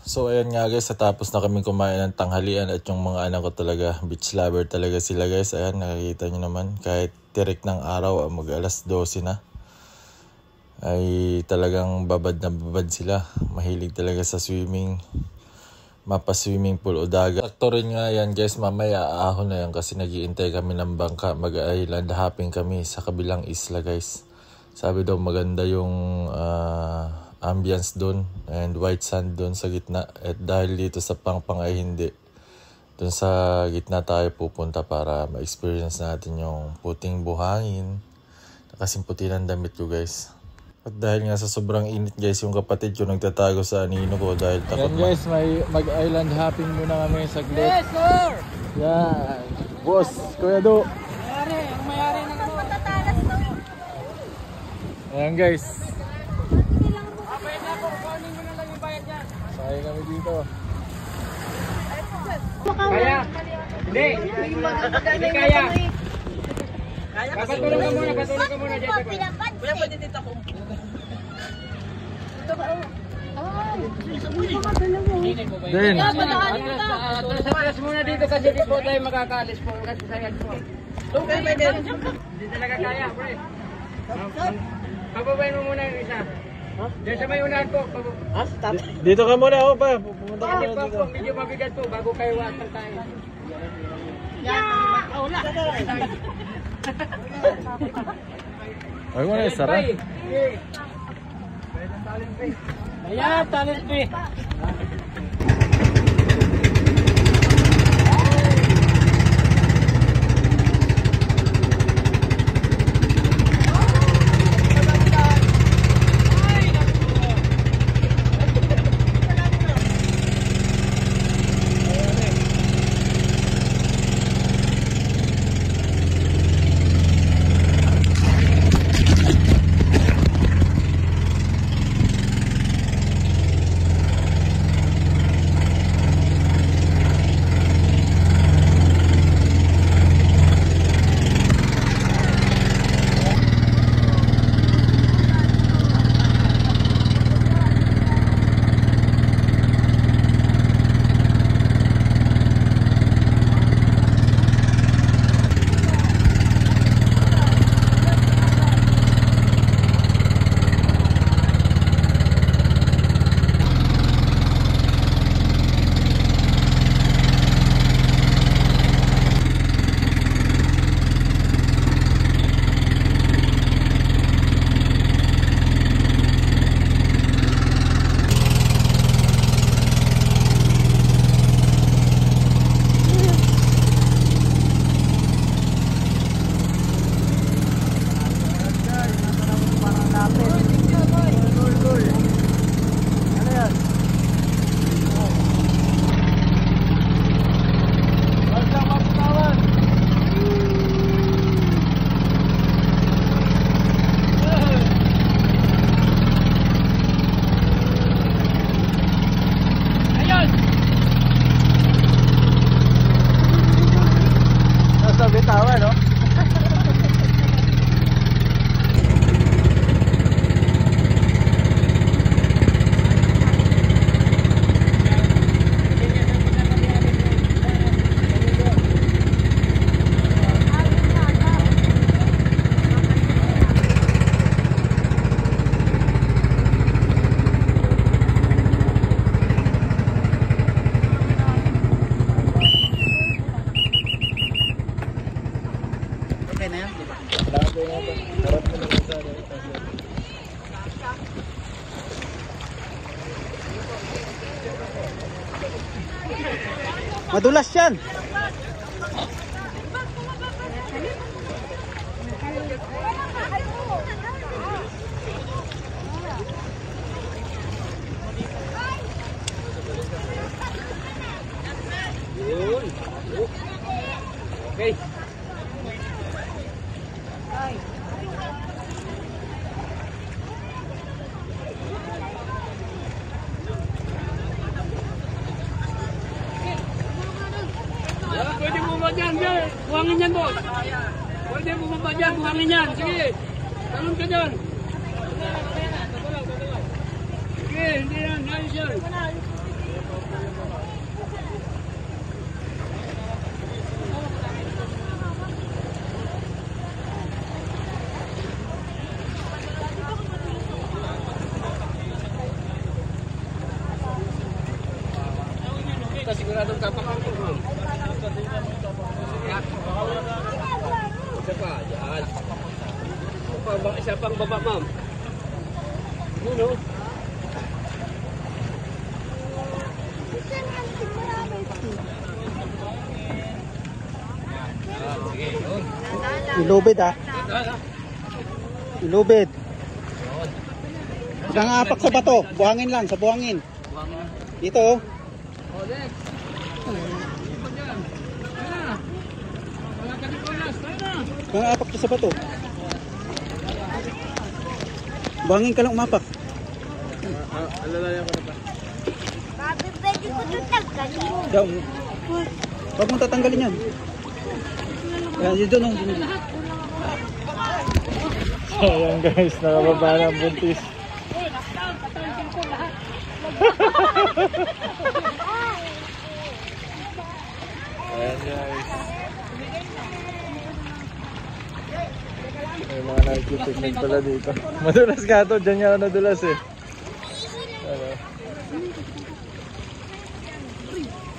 So ayan nga guys, natapos na kami kumain ng tanghalian at yung mga anak ko talaga, beach lover talaga sila guys. Ayan, nakikita nyo naman, kahit tirik ng araw, mag alas 12 na, ay talagang babad na babad sila. Mahilig talaga sa swimming, mapa-swimming pool o dagat. Sakto rin nga yan guys, mamaya aahon na yan kasi nag-iintay kami ng bangka. Mag-island hopping kami sa kabilang isla guys. Sabi daw maganda yung ambience doon and white sand doon sa gitna. At dahil dito sa Pangpang ay hindi, doon sa gitna tayo pupunta para ma-experience natin yung puting buhangin. Kasing puti ng damit ko guys. At dahil nga sa sobrang init guys, yung kapatid ko nagtatago sa anino ko dahil takot. Yan guys, may mag-island hopping muna kami saglit. Yes sir! Yan, boss, Kuya Do. Ang mayari ng matatalas to. Ayan guys, Bayad na po, kunin mo na lang yung bayad niya. sakay kami dito. Kaya? Hindi. Hindi kaya. Patulong ka muna, patulong ka muna dyan. Kuya, pwede dito ko. Then, Atras muna dito kasi di po tayo makakaalis po kasi sayang po. Hindi talaga kaya, pre. Pababayin mo muna yung isa. Diyan sa may unahan po. dito ka muna ako pa. Pumunta ka Kasi muna po dito. po, medyo mabigat po bago kayo watang tayo. Ay mo na, sarap. Ayan, talent free. Madulas yan. Okay. Pwede bumaba dyan, buhangin yan boss. Pwede bumaba dyan, buhangin yan. Sige, talon ka dyan. Sige, hindi yan, ayos yan. basta siguradong tapakan ko, ma'am. Isa pa, yan. Isa pang baba, ma'am. Yun, oh. Ilubid ah. Ilubid. Huwag kang apak sa bato. Buhangin lang, sa buhangin. Dito oh. Huwag kang apak sa bato. Buhangin ka lang umapak. Alalayan ko na pa. Babi, pwede ko ito tanggalin. Daw. Huwag mong tatanggalin yan. Yan, yun doon oh. So ayan guys, nakababa ng buntis. Ayan guys. May mga nagtitipid pala dito. Madulas nga to, dyan nga ako nadulas eh. Ano?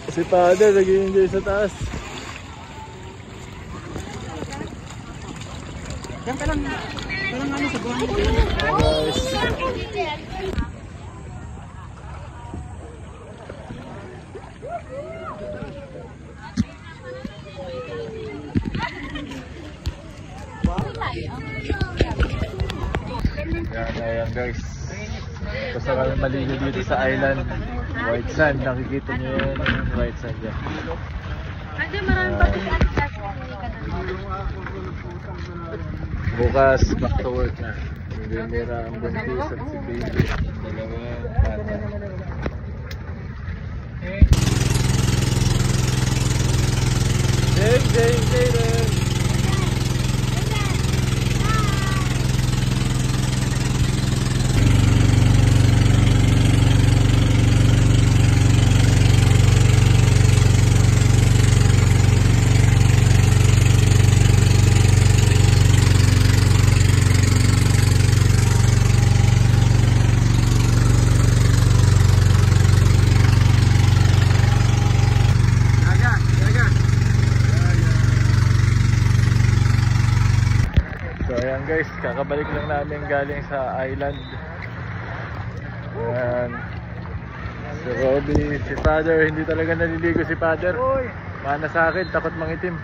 Si Father nag-i-enjoy sa taas. Yan ka lang. Parang ano sa buhangin. Guys. Ayan guys. Basta kami maligo dito sa island. White sand. Nakikita nyo yun. White sand yan. Hindi, marami pa dito. Bukas back to work na. Hindi mira ang buntis at si baby. Dalawang bata. Jaden! So ayan guys, kakabalik lang namin galing sa island. Ayan. Si Robby, si Father, hindi talaga naliligo si Father. Mana sa akin, takot mangitim.